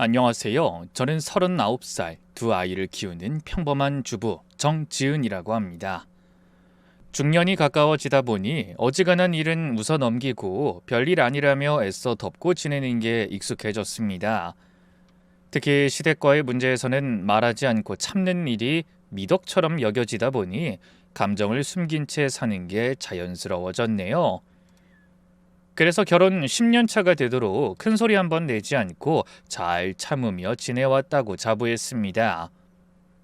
안녕하세요. 저는 39살 두 아이를 키우는 평범한 주부 정지은이라고 합니다. 중년이 가까워지다 보니 어지간한 일은 웃어 넘기고 별일 아니라며 애써 덮고 지내는 게 익숙해졌습니다. 특히 시댁과의 문제에서는 말하지 않고 참는 일이 미덕처럼 여겨지다 보니 감정을 숨긴 채 사는 게 자연스러워졌네요. 그래서 결혼 10년 차가 되도록 큰 소리 한번 내지 않고 잘 참으며 지내왔다고 자부했습니다.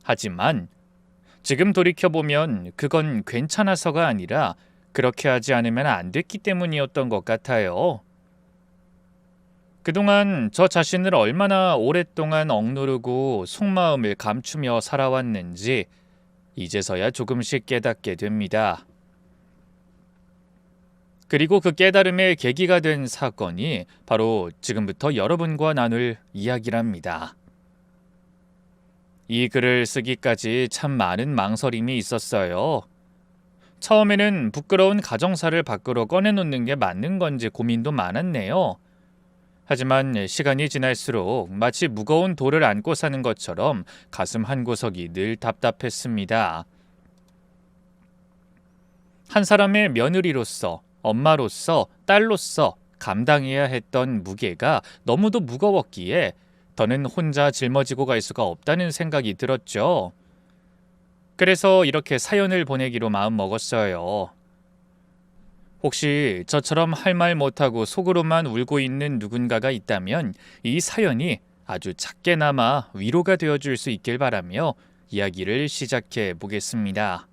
하지만 지금 돌이켜보면 그건 괜찮아서가 아니라 그렇게 하지 않으면 안 됐기 때문이었던 것 같아요. 그동안 저 자신을 얼마나 오랫동안 억누르고 속마음을 감추며 살아왔는지 이제서야 조금씩 깨닫게 됩니다. 그리고 그 깨달음의 계기가 된 사건이 바로 지금부터 여러분과 나눌 이야기랍니다. 이 글을 쓰기까지 참 많은 망설임이 있었어요. 처음에는 부끄러운 가정사를 밖으로 꺼내놓는 게 맞는 건지 고민도 많았네요. 하지만 시간이 지날수록 마치 무거운 돌을 안고 사는 것처럼 가슴 한구석이 늘 답답했습니다. 한 사람의 며느리로서, 엄마로서, 딸로서 감당해야 했던 무게가 너무도 무거웠기에 더는 혼자 짊어지고 갈 수가 없다는 생각이 들었죠. 그래서 이렇게 사연을 보내기로 마음먹었어요. 혹시 저처럼 할 말 못하고 속으로만 울고 있는 누군가가 있다면 이 사연이 아주 작게나마 위로가 되어줄 수 있길 바라며 이야기를 시작해 보겠습니다.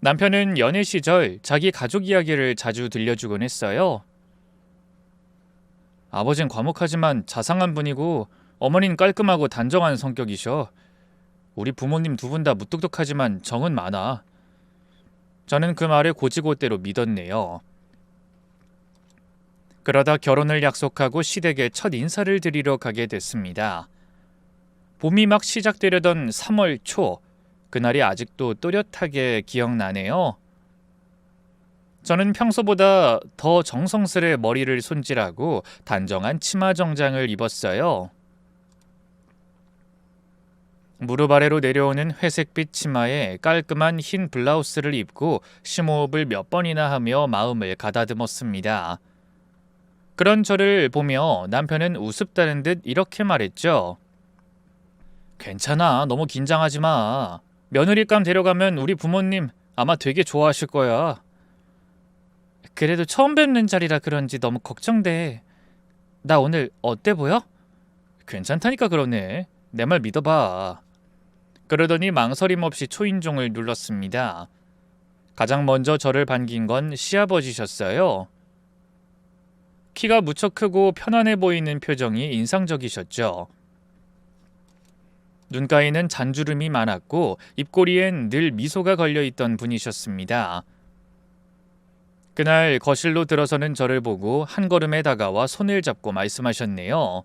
남편은 연애 시절 자기 가족 이야기를 자주 들려주곤 했어요. 아버진 과묵하지만 자상한 분이고 어머니는 깔끔하고 단정한 성격이셔. 우리 부모님 두 분 다 무뚝뚝하지만 정은 많아. 저는 그 말을 고지고대로 믿었네요. 그러다 결혼을 약속하고 시댁에 첫 인사를 드리러 가게 됐습니다. 봄이 막 시작되려던 3월 초, 그날이 아직도 또렷하게 기억나네요. 저는 평소보다 더 정성스레 머리를 손질하고 단정한 치마 정장을 입었어요. 무릎 아래로 내려오는 회색빛 치마에 깔끔한 흰 블라우스를 입고 심호흡을 몇 번이나 하며 마음을 가다듬었습니다. 그런 저를 보며 남편은 우습다는 듯 이렇게 말했죠. 괜찮아, 너무 긴장하지 마. 며느리감 데려가면 우리 부모님 아마 되게 좋아하실 거야. 그래도 처음 뵙는 자리라 그런지 너무 걱정돼. 나 오늘 어때 보여? 괜찮다니까 그러네. 내 말 믿어봐. 그러더니 망설임 없이 초인종을 눌렀습니다. 가장 먼저 저를 반긴 건 시아버지셨어요. 키가 무척 크고 편안해 보이는 표정이 인상적이셨죠. 눈가에는 잔주름이 많았고 입꼬리엔 늘 미소가 걸려있던 분이셨습니다. 그날 거실로 들어서는 저를 보고 한 걸음에 다가와 손을 잡고 말씀하셨네요.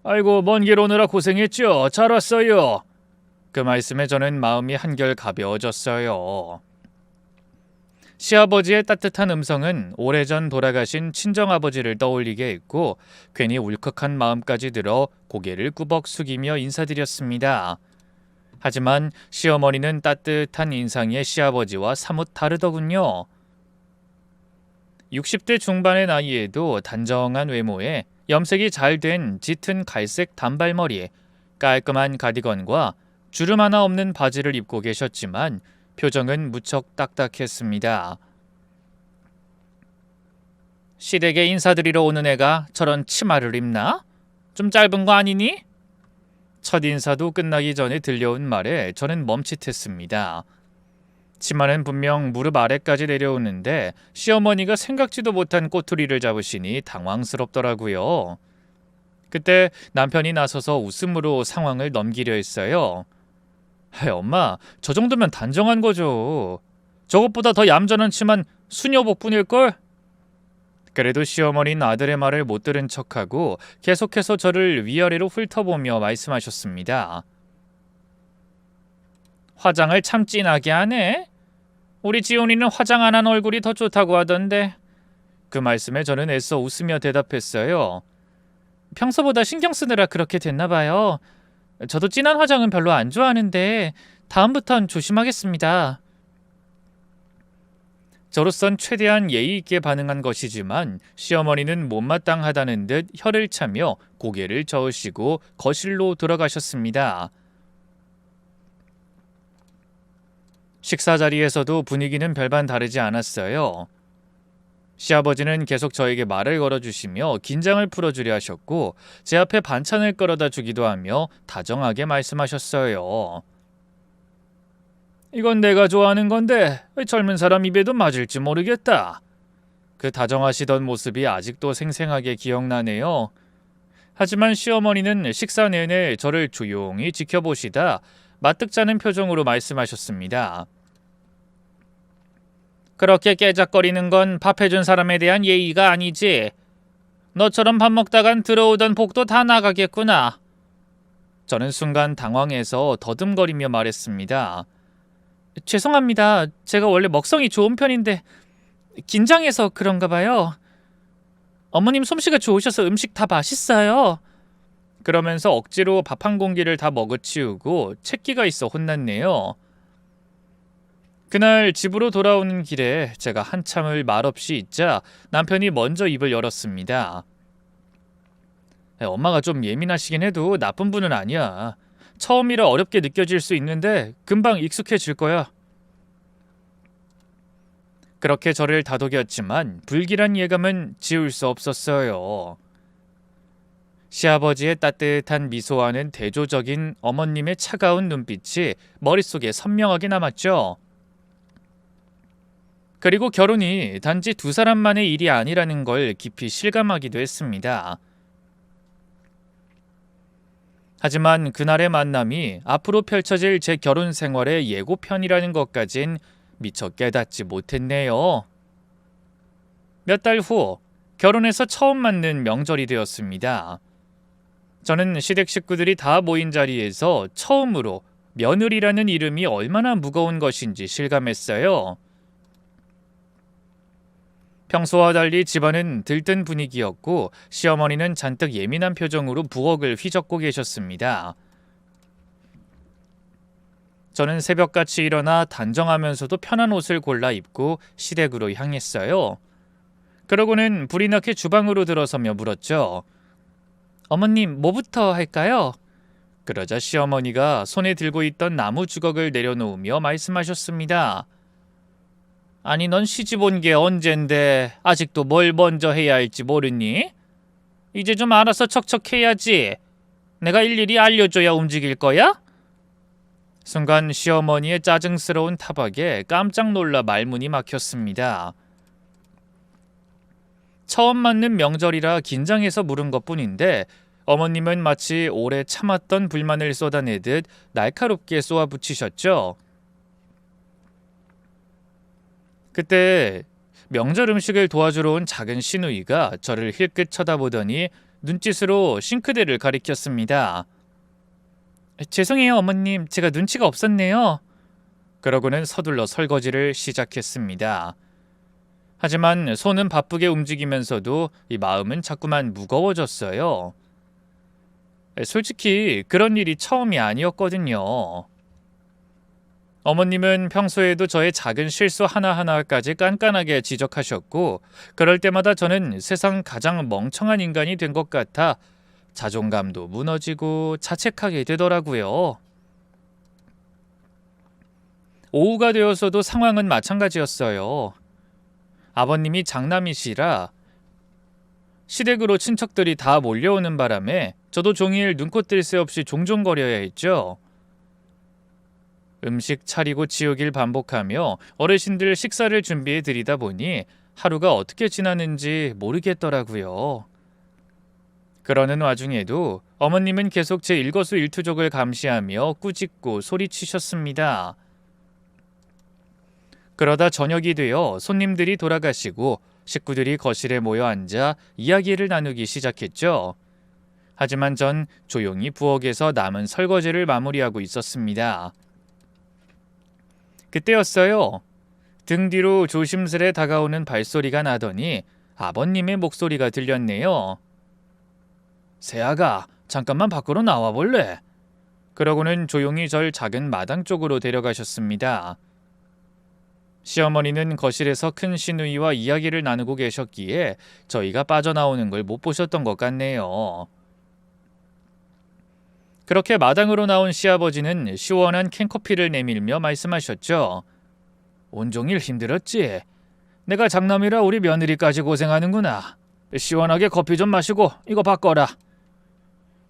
아이고, 먼 길 오느라 고생했죠. 잘 왔어요. 그 말씀에 저는 마음이 한결 가벼워졌어요. 시아버지의 따뜻한 음성은 오래전 돌아가신 친정아버지를 떠올리게 했고 괜히 울컥한 마음까지 들어 고개를 꾸벅 숙이며 인사드렸습니다. 하지만 시어머니는 따뜻한 인상의 시아버지와 사뭇 다르더군요. 60대 중반의 나이에도 단정한 외모에 염색이 잘 된 짙은 갈색 단발머리에 깔끔한 가디건과 주름 하나 없는 바지를 입고 계셨지만 표정은 무척 딱딱했습니다. 시댁에 인사드리러 오는 애가 저런 치마를 입나? 좀 짧은 거 아니니? 첫 인사도 끝나기 전에 들려온 말에 저는 멈칫했습니다. 치마는 분명 무릎 아래까지 내려오는데 시어머니가 생각지도 못한 꼬투리를 잡으시니 당황스럽더라고요. 그때 남편이 나서서 웃음으로 상황을 넘기려 했어요. 엄마, 저 정도면 단정한 거죠. 저것보다 더 얌전한 치만 수녀복뿐일걸? 그래도 시어머니는 아들의 말을 못 들은 척하고 계속해서 저를 위아래로 훑어보며 말씀하셨습니다. 화장을 참 진하게 하네. 우리 지훈이는 화장 안 한 얼굴이 더 좋다고 하던데. 그 말씀에 저는 애써 웃으며 대답했어요. 평소보다 신경 쓰느라 그렇게 됐나 봐요. 저도 진한 화장은 별로 안 좋아하는데 다음부턴 조심하겠습니다. 저로선 최대한 예의 있게 반응한 것이지만 시어머니는 못마땅하다는 듯 혀를 차며 고개를 저으시고 거실로 들어가셨습니다. 식사 자리에서도 분위기는 별반 다르지 않았어요. 시아버지는 계속 저에게 말을 걸어주시며 긴장을 풀어주려 하셨고 제 앞에 반찬을 끌어다 주기도 하며 다정하게 말씀하셨어요. 이건 내가 좋아하는 건데 젊은 사람 입에도 맞을지 모르겠다. 그 다정하시던 모습이 아직도 생생하게 기억나네요. 하지만 시어머니는 식사 내내 저를 조용히 지켜보시다 마뜩잖은 표정으로 말씀하셨습니다. 그렇게 깨작거리는 건 밥 해준 사람에 대한 예의가 아니지. 너처럼 밥 먹다간 들어오던 복도 다 나가겠구나. 저는 순간 당황해서 더듬거리며 말했습니다. 죄송합니다. 제가 원래 먹성이 좋은 편인데 긴장해서 그런가 봐요. 어머님 솜씨가 좋으셔서 음식 다 맛있어요. 그러면서 억지로 밥 한 공기를 다 먹어치우고 채기가 있어 혼났네요. 그날 집으로 돌아오는 길에 제가 한참을 말없이 있자 남편이 먼저 입을 열었습니다. 엄마가 좀 예민하시긴 해도 나쁜 분은 아니야. 처음이라 어렵게 느껴질 수 있는데 금방 익숙해질 거야. 그렇게 저를 다독였지만 불길한 예감은 지울 수 없었어요. 시아버지의 따뜻한 미소와는 대조적인 어머님의 차가운 눈빛이 머릿속에 선명하게 남았죠. 그리고 결혼이 단지 두 사람만의 일이 아니라는 걸 깊이 실감하기도 했습니다. 하지만 그날의 만남이 앞으로 펼쳐질 제 결혼 생활의 예고편이라는 것까진 미처 깨닫지 못했네요. 몇 달 후 결혼해서 처음 맞는 명절이 되었습니다. 저는 시댁 식구들이 다 모인 자리에서 처음으로 며느리라는 이름이 얼마나 무거운 것인지 실감했어요. 평소와 달리 집안은 들뜬 분위기였고 시어머니는 잔뜩 예민한 표정으로 부엌을 휘젓고 계셨습니다. 저는 새벽같이 일어나 단정하면서도 편한 옷을 골라 입고 시댁으로 향했어요. 그러고는 불이 나게 주방으로 들어서며 물었죠. 어머님, 뭐부터 할까요? 그러자 시어머니가 손에 들고 있던 나무 주걱을 내려놓으며 말씀하셨습니다. 아니, 넌 시집 온 게 언젠데 아직도 뭘 먼저 해야 할지 모르니? 이제 좀 알아서 척척해야지. 내가 일일이 알려줘야 움직일 거야? 순간 시어머니의 짜증스러운 타박에 깜짝 놀라 말문이 막혔습니다. 처음 맞는 명절이라 긴장해서 물은 것뿐인데 어머님은 마치 오래 참았던 불만을 쏟아내듯 날카롭게 쏘아붙이셨죠. 그때 명절 음식을 도와주러 온 작은 시누이가 저를 힐끗 쳐다보더니 눈짓으로 싱크대를 가리켰습니다. 죄송해요, 어머님. 제가 눈치가 없었네요. 그러고는 서둘러 설거지를 시작했습니다. 하지만 손은 바쁘게 움직이면서도 이 마음은 자꾸만 무거워졌어요. 솔직히 그런 일이 처음이 아니었거든요. 어머님은 평소에도 저의 작은 실수 하나하나까지 깐깐하게 지적하셨고 그럴 때마다 저는 세상 가장 멍청한 인간이 된 것 같아 자존감도 무너지고 자책하게 되더라고요. 오후가 되어서도 상황은 마찬가지였어요. 아버님이 장남이시라 시댁으로 친척들이 다 몰려오는 바람에 저도 종일 눈코 뜰 새 없이 종종거려야 했죠. 음식 차리고 치우길 반복하며 어르신들 식사를 준비해 드리다 보니 하루가 어떻게 지나는지 모르겠더라고요. 그러는 와중에도 어머님은 계속 제 일거수일투족을 감시하며 꾸짖고 소리치셨습니다. 그러다 저녁이 되어 손님들이 돌아가시고 식구들이 거실에 모여 앉아 이야기를 나누기 시작했죠. 하지만 전 조용히 부엌에서 남은 설거지를 마무리하고 있었습니다. 그때였어요. 등 뒤로 조심스레 다가오는 발소리가 나더니 아버님의 목소리가 들렸네요. 세아가 잠깐만 밖으로 나와 볼래? 그러고는 조용히 절 작은 마당 쪽으로 데려가셨습니다. 시어머니는 거실에서 큰 시누이와 이야기를 나누고 계셨기에 저희가 빠져나오는 걸 못 보셨던 것 같네요. 그렇게 마당으로 나온 시아버지는 시원한 캔커피를 내밀며 말씀하셨죠. 온종일 힘들었지? 내가 장남이라 우리 며느리까지 고생하는구나. 시원하게 커피 좀 마시고 이거 바꿔라.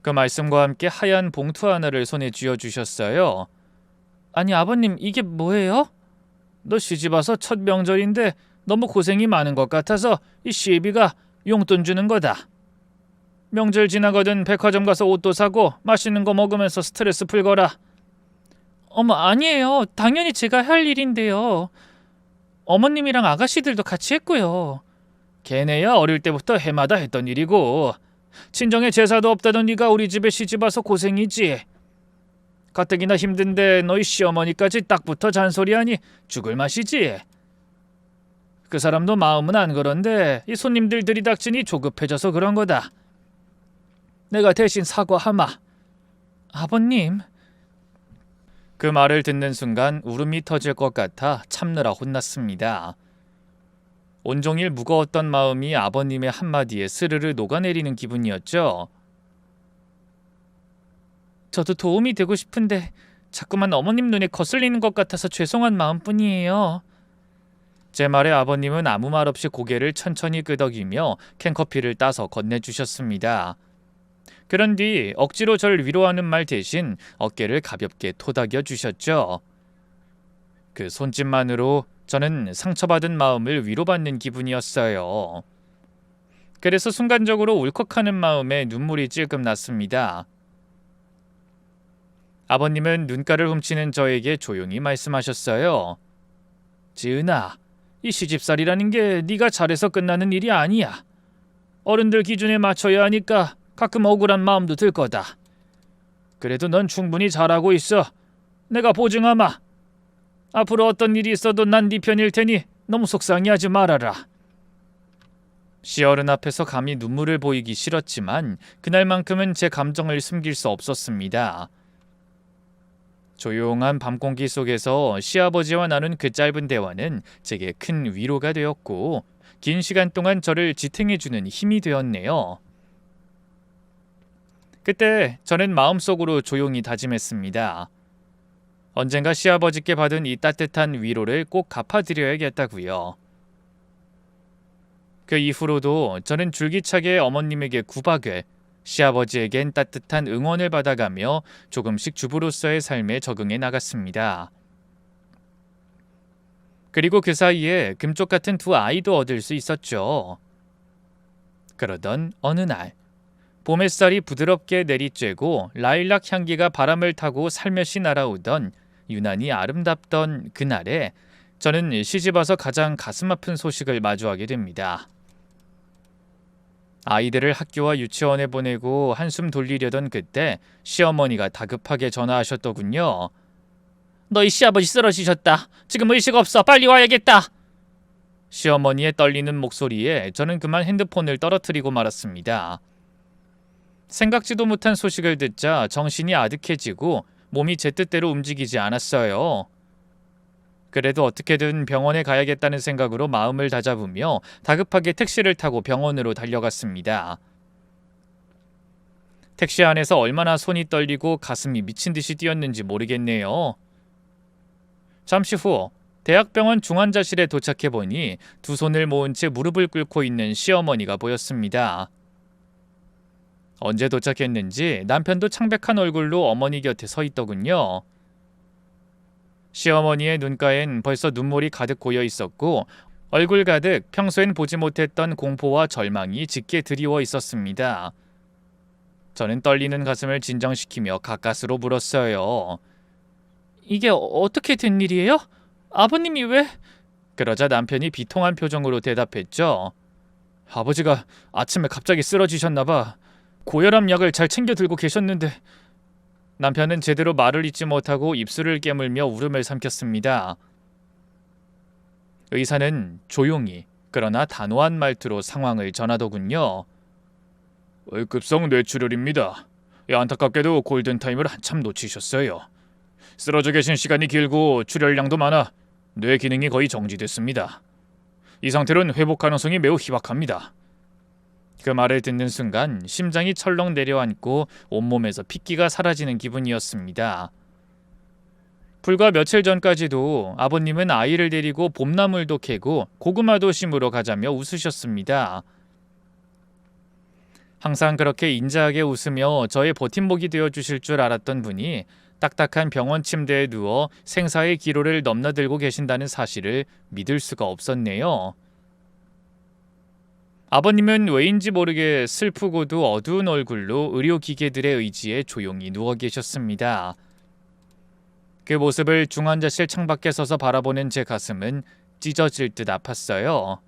그 말씀과 함께 하얀 봉투 하나를 손에 쥐어주셨어요. 아니 아버님 이게 뭐예요? 너 시집와서 첫 명절인데 너무 고생이 많은 것 같아서 이 시애비가 용돈 주는 거다. 명절 지나거든 백화점 가서 옷도 사고 맛있는 거 먹으면서 스트레스 풀거라. 어머 아니에요. 당연히 제가 할 일인데요. 어머님이랑 아가씨들도 같이 했고요. 걔네야 어릴 때부터 해마다 했던 일이고 친정에 제사도 없다던 네가 우리 집에 시집와서 고생이지. 가뜩이나 힘든데 너희 시어머니까지 딱 붙어 잔소리하니 죽을 맛이지. 그 사람도 마음은 안 그런데 이 손님들 들이닥치니 조급해져서 그런 거다. 내가 대신 사과하마. 아버님. 그 말을 듣는 순간 울음이 터질 것 같아 참느라 혼났습니다. 온종일 무거웠던 마음이 아버님의 한마디에 스르르 녹아내리는 기분이었죠. 저도 도움이 되고 싶은데 자꾸만 어머님 눈에 거슬리는 것 같아서 죄송한 마음뿐이에요. 제 말에 아버님은 아무 말 없이 고개를 천천히 끄덕이며 캔커피를 따서 건네주셨습니다. 그런 뒤 억지로 절 위로하는 말 대신 어깨를 가볍게 토닥여 주셨죠. 그 손짓만으로 저는 상처받은 마음을 위로받는 기분이었어요. 그래서 순간적으로 울컥하는 마음에 눈물이 찔끔 났습니다. 아버님은 눈가를 훔치는 저에게 조용히 말씀하셨어요. 지은아, 이 시집살이라는 게 네가 잘해서 끝나는 일이 아니야. 어른들 기준에 맞춰야 하니까 가끔 억울한 마음도 들 거다. 그래도 넌 충분히 잘하고 있어. 내가 보증하마. 앞으로 어떤 일이 있어도 난 네 편일 테니 너무 속상해하지 말아라. 시어른 앞에서 감히 눈물을 보이기 싫었지만 그날만큼은 제 감정을 숨길 수 없었습니다. 조용한 밤 공기 속에서 시아버지와 나눈 그 짧은 대화는 제게 큰 위로가 되었고 긴 시간 동안 저를 지탱해주는 힘이 되었네요. 그때 저는 마음속으로 조용히 다짐했습니다. 언젠가 시아버지께 받은 이 따뜻한 위로를 꼭 갚아드려야겠다고요. 그 이후로도 저는 줄기차게 어머님에게 구박을, 시아버지에겐 따뜻한 응원을 받아가며 조금씩 주부로서의 삶에 적응해 나갔습니다. 그리고 그 사이에 금쪽 같은 두 아이도 얻을 수 있었죠. 그러던 어느 날 봄 햇살이 부드럽게 내리쬐고 라일락 향기가 바람을 타고 살며시 날아오던 유난히 아름답던 그날에 저는 시집와서 가장 가슴 아픈 소식을 마주하게 됩니다. 아이들을 학교와 유치원에 보내고 한숨 돌리려던 그때 시어머니가 다급하게 전화하셨더군요. 너희 시아버지 쓰러지셨다. 지금 의식 없어. 빨리 와야겠다. 시어머니의 떨리는 목소리에 저는 그만 핸드폰을 떨어뜨리고 말았습니다. 생각지도 못한 소식을 듣자 정신이 아득해지고 몸이 제 뜻대로 움직이지 않았어요. 그래도 어떻게든 병원에 가야겠다는 생각으로 마음을 다잡으며 다급하게 택시를 타고 병원으로 달려갔습니다. 택시 안에서 얼마나 손이 떨리고 가슴이 미친 듯이 뛰었는지 모르겠네요. 잠시 후 대학병원 중환자실에 도착해보니 두 손을 모은 채 무릎을 꿇고 있는 시어머니가 보였습니다. 언제 도착했는지 남편도 창백한 얼굴로 어머니 곁에 서 있더군요. 시어머니의 눈가엔 벌써 눈물이 가득 고여 있었고 얼굴 가득 평소엔 보지 못했던 공포와 절망이 짙게 드리워 있었습니다. 저는 떨리는 가슴을 진정시키며 가까스로 물었어요. 이게 어떻게 된 일이에요? 아버님이 왜? 그러자 남편이 비통한 표정으로 대답했죠. 아버지가 아침에 갑자기 쓰러지셨나 봐. 고혈압 약을 잘 챙겨 들고 계셨는데. 남편은 제대로 말을 잇지 못하고 입술을 깨물며 울음을 삼켰습니다. 의사는 조용히 그러나 단호한 말투로 상황을 전하더군요. 급성 뇌출혈입니다. 안타깝게도 골든타임을 한참 놓치셨어요. 쓰러져 계신 시간이 길고 출혈량도 많아 뇌 기능이 거의 정지됐습니다. 이 상태로는 회복 가능성이 매우 희박합니다. 그 말을 듣는 순간 심장이 철렁 내려앉고 온몸에서 핏기가 사라지는 기분이었습니다. 불과 며칠 전까지도 아버님은 아이를 데리고 봄나물도 캐고 고구마도 심으러 가자며 웃으셨습니다. 항상 그렇게 인자하게 웃으며 저의 버팀목이 되어주실 줄 알았던 분이 딱딱한 병원 침대에 누워 생사의 기로를 넘나들고 계신다는 사실을 믿을 수가 없었네요. 아버님은 왜인지 모르게 슬프고도 어두운 얼굴로 의료기계들의 의지에 조용히 누워 계셨습니다. 그 모습을 중환자실 창밖에 서서 바라보는 제 가슴은 찢어질 듯 아팠어요.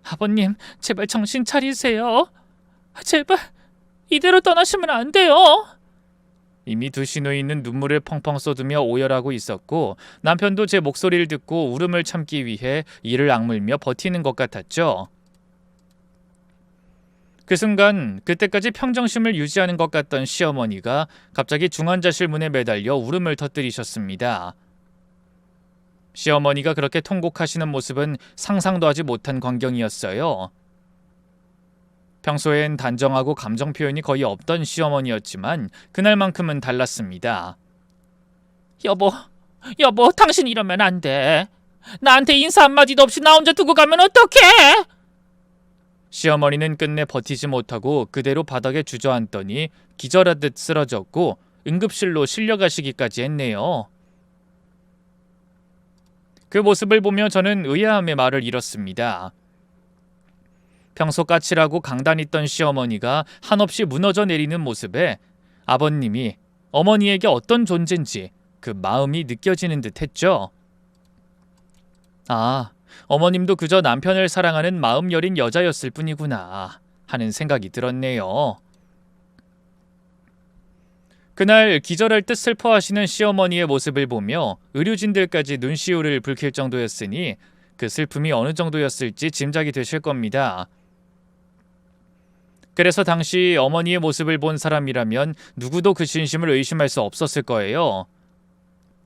아버님, 제발 정신 차리세요. 제발 이대로 떠나시면 안 돼요. 이미 두 시누이는 눈물을 펑펑 쏟으며 오열하고 있었고 남편도 제 목소리를 듣고 울음을 참기 위해 이를 악물며 버티는 것 같았죠. 그 순간 그때까지 평정심을 유지하는 것 같던 시어머니가 갑자기 중환자실 문에 매달려 울음을 터뜨리셨습니다. 시어머니가 그렇게 통곡하시는 모습은 상상도 하지 못한 광경이었어요. 평소엔 단정하고 감정 표현이 거의 없던 시어머니였지만 그날만큼은 달랐습니다. 여보, 당신 이러면 안 돼. 나한테 인사 한마디도 없이 나 혼자 두고 가면 어떡해? 시어머니는 끝내 버티지 못하고 그대로 바닥에 주저앉더니 기절하듯 쓰러졌고 응급실로 실려가시기까지 했네요. 그 모습을 보며 저는 의아함의 말을 잃었습니다. 평소 까칠하고 강단 있던 시어머니가 한없이 무너져 내리는 모습에 아버님이 어머니에게 어떤 존재인지 그 마음이 느껴지는 듯 했죠. 아, 어머님도 그저 남편을 사랑하는 마음 여린 여자였을 뿐이구나 하는 생각이 들었네요. 그날 기절할 듯 슬퍼하시는 시어머니의 모습을 보며 의료진들까지 눈시울을 붉힐 정도였으니 그 슬픔이 어느 정도였을지 짐작이 되실 겁니다. 그래서 당시 어머니의 모습을 본 사람이라면 누구도 그 진심을 의심할 수 없었을 거예요.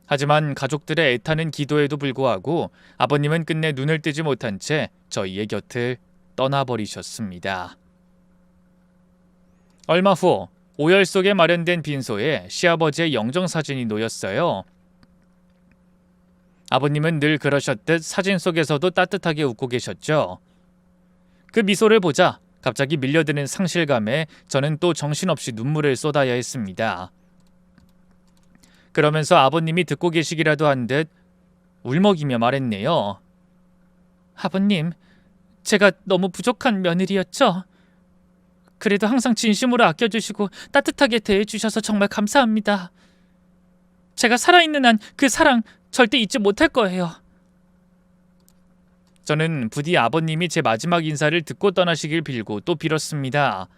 하지만 가족들의 애타는 기도에도 불구하고 아버님은 끝내 눈을 뜨지 못한 채 저희의 곁을 떠나버리셨습니다. 얼마 후 오열 속에 마련된 빈소에 시아버지의 영정사진이 놓였어요. 아버님은 늘 그러셨듯 사진 속에서도 따뜻하게 웃고 계셨죠. 그 미소를 보자 갑자기 밀려드는 상실감에 저는 또 정신없이 눈물을 쏟아야 했습니다. 그러면서 아버님이 듣고 계시기라도 한 듯 울먹이며 말했네요. 아버님, 제가 너무 부족한 며느리였죠? 그래도 항상 진심으로 아껴주시고 따뜻하게 대해주셔서 정말 감사합니다. 제가 살아있는 한 그 사랑 절대 잊지 못할 거예요. 저는 부디 아버님이 제 마지막 인사를 듣고 떠나시길 빌고 또 빌었습니다.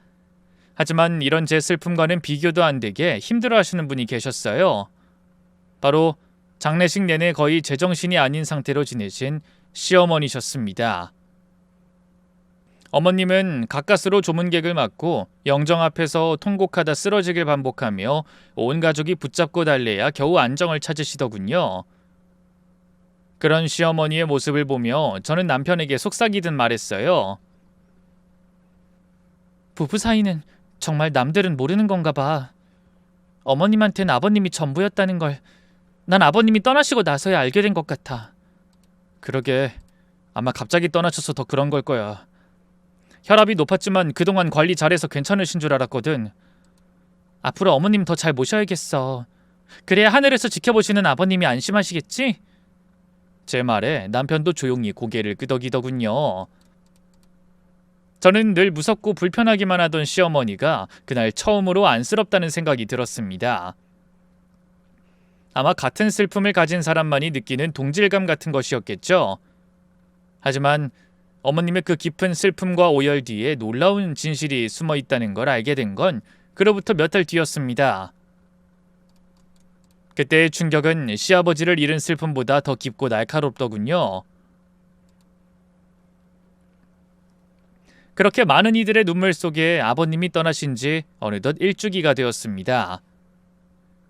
하지만 이런 제 슬픔과는 비교도 안 되게 힘들어하시는 분이 계셨어요. 바로 장례식 내내 거의 제정신이 아닌 상태로 지내신 시어머니셨습니다. 어머님은 가까스로 조문객을 맞고 영정 앞에서 통곡하다 쓰러지길 반복하며 온 가족이 붙잡고 달래야 겨우 안정을 찾으시더군요. 그런 시어머니의 모습을 보며 저는 남편에게 속삭이듯 말했어요. 부부 사이는 정말 남들은 모르는 건가 봐. 어머님한텐 아버님이 전부였다는 걸 난 아버님이 떠나시고 나서야 알게 된 것 같아. 그러게, 아마 갑자기 떠나셔서 더 그런 걸 거야. 혈압이 높았지만 그동안 관리 잘해서 괜찮으신 줄 알았거든. 앞으로 어머님 더 잘 모셔야겠어. 그래야 하늘에서 지켜보시는 아버님이 안심하시겠지? 제 말에 남편도 조용히 고개를 끄덕이더군요. 저는 늘 무섭고 불편하기만 하던 시어머니가 그날 처음으로 안쓰럽다는 생각이 들었습니다. 아마 같은 슬픔을 가진 사람만이 느끼는 동질감 같은 것이었겠죠. 하지만 어머님의 그 깊은 슬픔과 오열 뒤에 놀라운 진실이 숨어 있다는 걸 알게 된 건 그로부터 몇 달 뒤였습니다. 그때의 충격은 시아버지를 잃은 슬픔보다 더 깊고 날카롭더군요. 그렇게 많은 이들의 눈물 속에 아버님이 떠나신 지 어느덧 일주기가 되었습니다.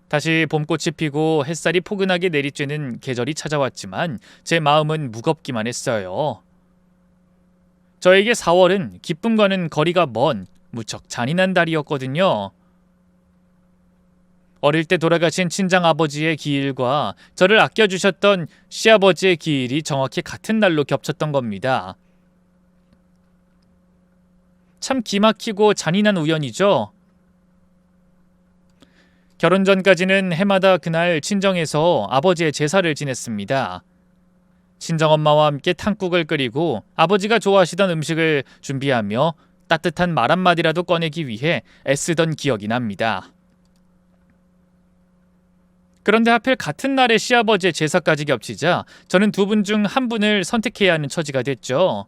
다시 봄꽃이 피고 햇살이 포근하게 내리쬐는 계절이 찾아왔지만 제 마음은 무겁기만 했어요. 저에게 4월은 기쁨과는 거리가 먼 무척 잔인한 달이었거든요. 어릴 때 돌아가신 친정아버지의 기일과 저를 아껴주셨던 시아버지의 기일이 정확히 같은 날로 겹쳤던 겁니다. 참 기막히고 잔인한 우연이죠. 결혼 전까지는 해마다 그날 친정에서 아버지의 제사를 지냈습니다. 친정엄마와 함께 탕국을 끓이고 아버지가 좋아하시던 음식을 준비하며 따뜻한 말 한마디라도 꺼내기 위해 애쓰던 기억이 납니다. 그런데 하필 같은 날에 시아버지의 제사까지 겹치자 저는 두 분 중 한 분을 선택해야 하는 처지가 됐죠.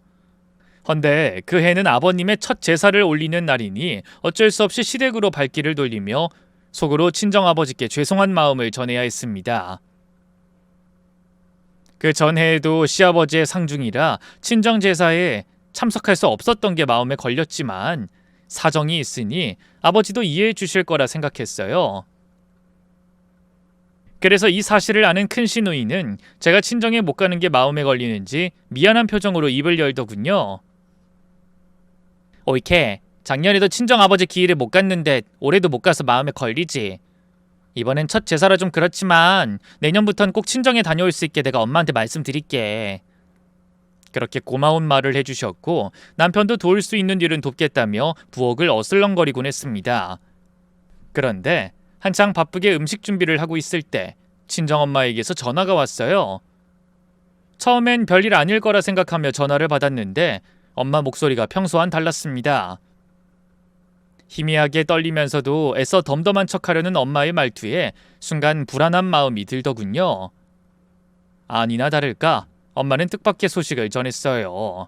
헌데 그 해는 아버님의 첫 제사를 올리는 날이니 어쩔 수 없이 시댁으로 발길을 돌리며 속으로 친정아버지께 죄송한 마음을 전해야 했습니다. 그 전해에도 시아버지의 상중이라 친정제사에 참석할 수 없었던 게 마음에 걸렸지만 사정이 있으니 아버지도 이해해 주실 거라 생각했어요. 그래서 이 사실을 아는 큰 시누이는 제가 친정에 못 가는 게 마음에 걸리는지 미안한 표정으로 입을 열더군요. 오이케, 작년에도 친정아버지 기일을 못 갔는데 올해도 못 가서 마음에 걸리지. 이번엔 첫 제사라 좀 그렇지만 내년부턴 꼭 친정에 다녀올 수 있게 내가 엄마한테 말씀드릴게. 그렇게 고마운 말을 해주셨고 남편도 도울 수 있는 일은 돕겠다며 부엌을 어슬렁거리곤 했습니다. 그런데 한창 바쁘게 음식 준비를 하고 있을 때 친정엄마에게서 전화가 왔어요. 처음엔 별일 아닐 거라 생각하며 전화를 받았는데 엄마 목소리가 평소와는 달랐습니다. 희미하게 떨리면서도 애써 덤덤한 척하려는 엄마의 말투에 순간 불안한 마음이 들더군요. 아니나 다를까 엄마는 뜻밖의 소식을 전했어요.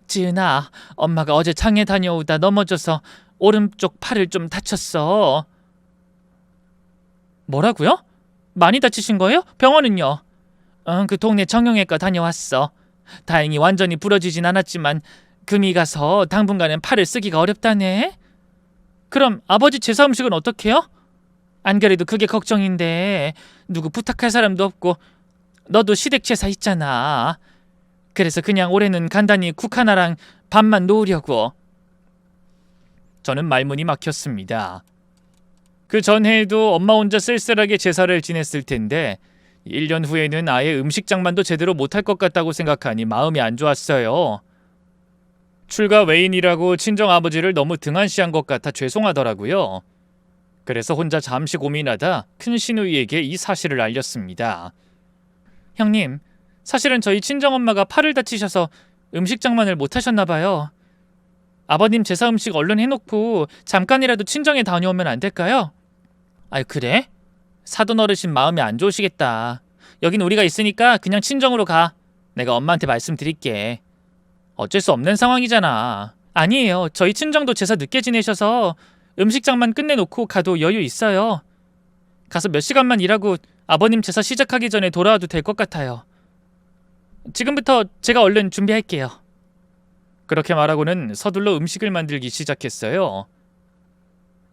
지은아, 엄마가 어제 장에 다녀오다 넘어져서 오른쪽 팔을 좀 다쳤어. 뭐라고요? 많이 다치신 거예요? 병원은요? 그 동네 정형외과 다녀왔어. 다행히 완전히 부러지진 않았지만 금이 가서 당분간은 팔을 쓰기가 어렵다네. 그럼 아버지 제사 음식은 어떡해요? 안 그래도 그게 걱정인데 누구 부탁할 사람도 없고 너도 시댁 제사 있잖아. 그래서 그냥 올해는 간단히 국 하나랑 밥만 놓으려고. 저는 말문이 막혔습니다. 그 전해에도 엄마 혼자 쓸쓸하게 제사를 지냈을 텐데 1년 후에는 아예 음식장만도 제대로 못할 것 같다고 생각하니 마음이 안 좋았어요. 출가 외인이라고 친정아버지를 너무 등한시한 것 같아 죄송하더라고요. 그래서 혼자 잠시 고민하다 큰 시누이에게 이 사실을 알렸습니다. 형님, 사실은 저희 친정엄마가 팔을 다치셔서 음식장만을 못하셨나 봐요. 아버님 제사 음식 얼른 해놓고 잠깐이라도 친정에 다녀오면 안 될까요? 아유, 그래? 사돈 어르신 마음이 안 좋으시겠다. 여긴 우리가 있으니까 그냥 친정으로 가. 내가 엄마한테 말씀드릴게. 어쩔 수 없는 상황이잖아. 아니에요. 저희 친정도 제사 늦게 지내셔서 음식장만 끝내놓고 가도 여유 있어요. 가서 몇 시간만 일하고 아버님 제사 시작하기 전에 돌아와도 될 것 같아요. 지금부터 제가 얼른 준비할게요. 그렇게 말하고는 서둘러 음식을 만들기 시작했어요.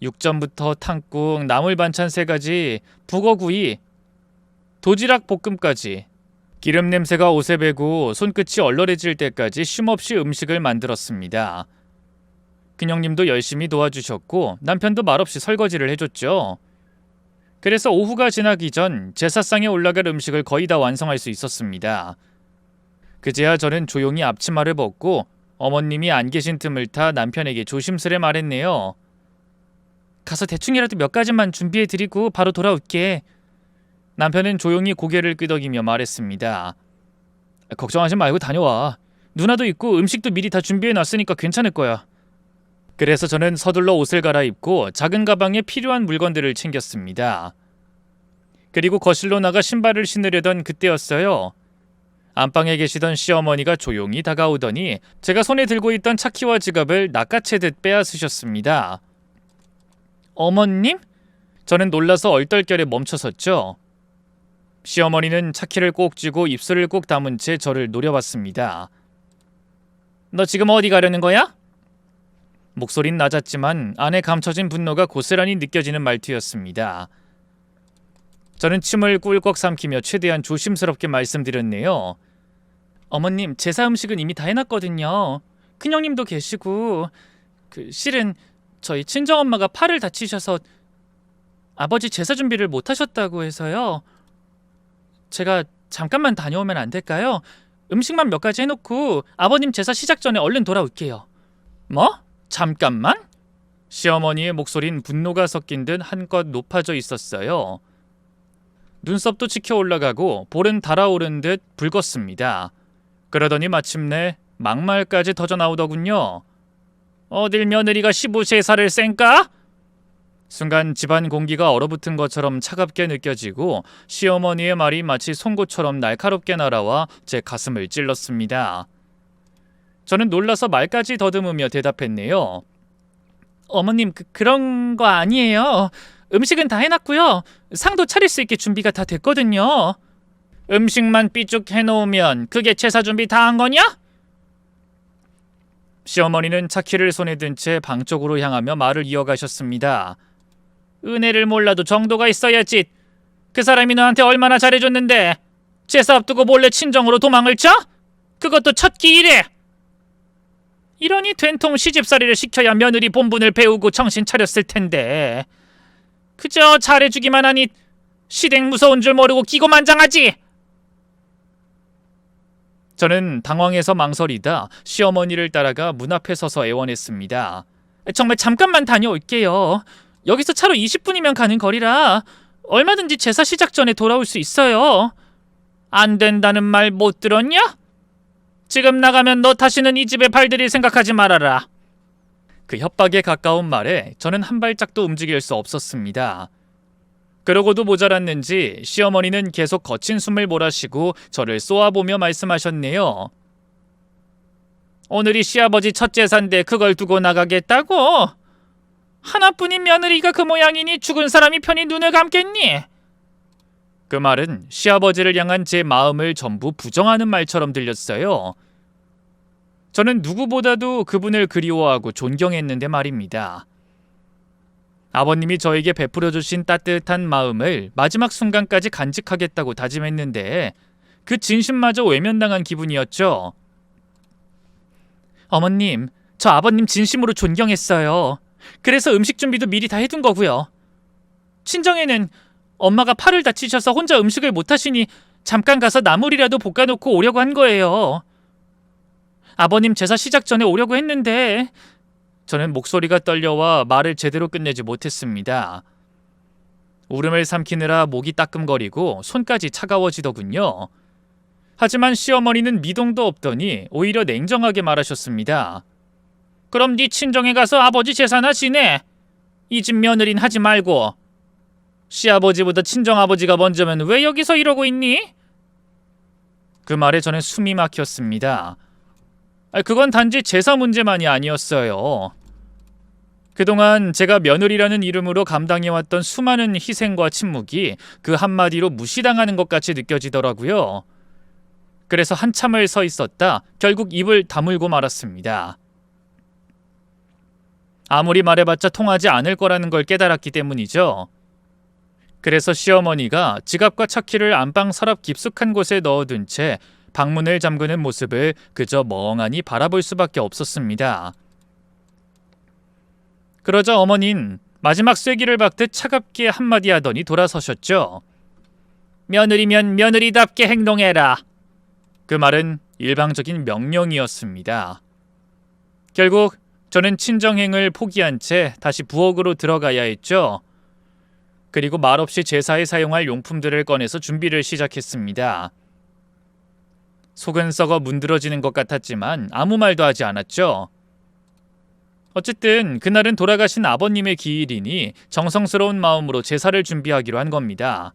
육전부터 탕국, 나물 반찬 3가지, 북어구이, 도지락 볶음까지 기름 냄새가 옷에 배고 손끝이 얼얼해질 때까지 쉼없이 음식을 만들었습니다. 큰형님도 열심히 도와주셨고 남편도 말없이 설거지를 해줬죠. 그래서 오후가 지나기 전 제사상에 올라갈 음식을 거의 다 완성할 수 있었습니다. 그제야 저는 조용히 앞치마를 벗고 어머님이 안 계신 틈을 타 남편에게 조심스레 말했네요. 가서 대충이라도 몇 가지만 준비해드리고 바로 돌아올게. 남편은 조용히 고개를 끄덕이며 말했습니다. 걱정하지 말고 다녀와. 누나도 있고 음식도 미리 다 준비해놨으니까 괜찮을 거야. 그래서 저는 서둘러 옷을 갈아입고 작은 가방에 필요한 물건들을 챙겼습니다. 그리고 거실로 나가 신발을 신으려던 그때였어요. 안방에 계시던 시어머니가 조용히 다가오더니 제가 손에 들고 있던 차키와 지갑을 낚아채듯 빼앗으셨습니다. 어머님? 저는 놀라서 얼떨결에 멈춰섰죠. 시어머니는 차키를 꼭 쥐고 입술을 꼭 다문 채 저를 노려봤습니다. 너 지금 어디 가려는 거야? 목소린 낮았지만 안에 감춰진 분노가 고스란히 느껴지는 말투였습니다. 저는 침을 꿀꺽 삼키며 최대한 조심스럽게 말씀드렸네요. 어머님, 제사 음식은 이미 다 해놨거든요. 큰형님도 계시고 실은 저희 친정엄마가 팔을 다치셔서 아버지 제사 준비를 못 하셨다고 해서요. 제가 잠깐만 다녀오면 안 될까요? 음식만 몇 가지 해놓고 아버님 제사 시작 전에 얼른 돌아올게요. 뭐? 잠깐만? 시어머니의 목소린 분노가 섞인 듯 한껏 높아져 있었어요. 눈썹도 치켜 올라가고 볼은 달아오른 듯 붉었습니다. 그러더니 마침내 막말까지 터져 나오더군요. 어딜 며느리가 시부 제사를 쌩까? 순간 집안 공기가 얼어붙은 것처럼 차갑게 느껴지고 시어머니의 말이 마치 송곳처럼 날카롭게 날아와 제 가슴을 찔렀습니다. 저는 놀라서 말까지 더듬으며 대답했네요. 어머님, 그런 거 아니에요. 음식은 다 해놨고요. 상도 차릴 수 있게 준비가 다 됐거든요. 음식만 삐쭉 해놓으면 그게 제사 준비 다 한 거냐? 시어머니는 차키를 손에 든 채 방 쪽으로 향하며 말을 이어가셨습니다. 은혜를 몰라도 정도가 있어야지. 그 사람이 너한테 얼마나 잘해줬는데 제사 앞두고 몰래 친정으로 도망을 쳐? 그것도 첫 기일에. 이러니 된통 시집살이를 시켜야 며느리 본분을 배우고 정신 차렸을 텐데 그저 잘해주기만 하니 시댁 무서운 줄 모르고 기고만장하지. 저는 당황해서 망설이다 시어머니를 따라가 문 앞에 서서 애원했습니다. 정말 잠깐만 다녀올게요. 여기서 차로 20분이면 가는 거리라 얼마든지 제사 시작 전에 돌아올 수 있어요. 안 된다는 말 못 들었냐? 지금 나가면 너 다시는 이 집에 발들일 생각하지 말아라. 그 협박에 가까운 말에 저는 한 발짝도 움직일 수 없었습니다. 그러고도 모자랐는지 시어머니는 계속 거친 숨을 몰아쉬고 저를 쏘아보며 말씀하셨네요. 오늘이 시아버지 첫 제사인데 그걸 두고 나가겠다고? 하나뿐인 며느리가 그 모양이니 죽은 사람이 편히 눈을 감겠니? 그 말은 시아버지를 향한 제 마음을 전부 부정하는 말처럼 들렸어요. 저는 누구보다도 그분을 그리워하고 존경했는데 말입니다. 아버님이 저에게 베풀어주신 따뜻한 마음을 마지막 순간까지 간직하겠다고 다짐했는데 그 진심마저 외면당한 기분이었죠. 어머님, 저 아버님 진심으로 존경했어요. 그래서 음식 준비도 미리 다 해둔 거고요. 친정에는 엄마가 팔을 다치셔서 혼자 음식을 못 하시니 잠깐 가서 나물이라도 볶아놓고 오려고 한 거예요. 아버님 제사 시작 전에 오려고 했는데 저는 목소리가 떨려와 말을 제대로 끝내지 못했습니다. 울음을 삼키느라 목이 따끔거리고 손까지 차가워지더군요. 하지만 시어머니는 미동도 없더니 오히려 냉정하게 말하셨습니다. 그럼 네 친정에 가서 아버지 제사나 지내. 이 집 며느린 하지 말고. 시아버지보다 친정아버지가 먼저면 왜 여기서 이러고 있니? 그 말에 저는 숨이 막혔습니다. 그건 단지 제사 문제만이 아니었어요. 그동안 제가 며느리라는 이름으로 감당해왔던 수많은 희생과 침묵이 그 한마디로 무시당하는 것 같이 느껴지더라고요. 그래서 한참을 서 있었다 결국 입을 다물고 말았습니다. 아무리 말해봤자 통하지 않을 거라는 걸 깨달았기 때문이죠. 그래서 시어머니가 지갑과 차키를 안방 서랍 깊숙한 곳에 넣어둔 채 방문을 잠그는 모습을 그저 멍하니 바라볼 수밖에 없었습니다. 그러자 어머닌 마지막 쐐기를 박듯 차갑게 한마디 하더니 돌아서셨죠. 며느리면 며느리답게 행동해라. 그 말은 일방적인 명령이었습니다. 결국 저는 친정행을 포기한 채 다시 부엌으로 들어가야 했죠. 그리고 말없이 제사에 사용할 용품들을 꺼내서 준비를 시작했습니다. 속은 썩어 문드러지는 것 같았지만 아무 말도 하지 않았죠. 어쨌든 그날은 돌아가신 아버님의 기일이니 정성스러운 마음으로 제사를 준비하기로 한 겁니다.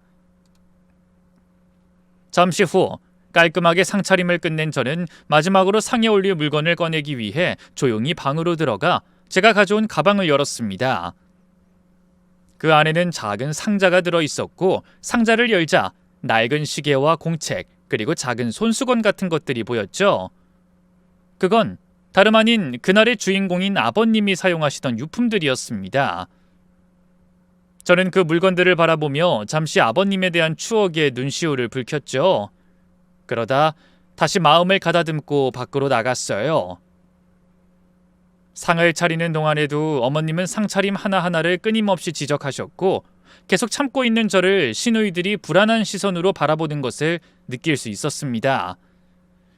잠시 후 깔끔하게 상차림을 끝낸 저는 마지막으로 상에 올릴 물건을 꺼내기 위해 조용히 방으로 들어가 제가 가져온 가방을 열었습니다. 그 안에는 작은 상자가 들어있었고 상자를 열자 낡은 시계와 공책 그리고 작은 손수건 같은 것들이 보였죠. 그건 다름 아닌 그날의 주인공인 아버님이 사용하시던 유품들이었습니다. 저는 그 물건들을 바라보며 잠시 아버님에 대한 추억에 눈시울을 붉혔죠. 그러다 다시 마음을 가다듬고 밖으로 나갔어요. 상을 차리는 동안에도 어머님은 상차림 하나하나를 끊임없이 지적하셨고 계속 참고 있는 저를 시누이들이 불안한 시선으로 바라보는 것을 느낄 수 있었습니다.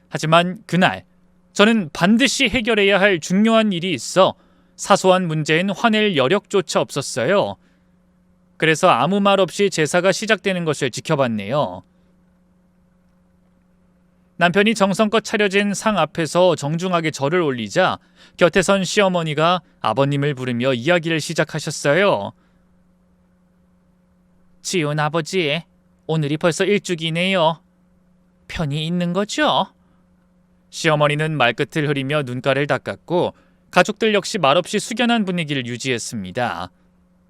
하지만 그날 저는 반드시 해결해야 할 중요한 일이 있어 사소한 문제엔 화낼 여력조차 없었어요. 그래서 아무 말 없이 제사가 시작되는 것을 지켜봤네요. 남편이 정성껏 차려진 상 앞에서 정중하게 절을 올리자 곁에 선 시어머니가 아버님을 부르며 이야기를 시작하셨어요. 지훈 아버지, 오늘이 벌써 일주기네요. 편히 있는 거죠? 시어머니는 말끝을 흐리며 눈가를 닦았고 가족들 역시 말없이 숙연한 분위기를 유지했습니다.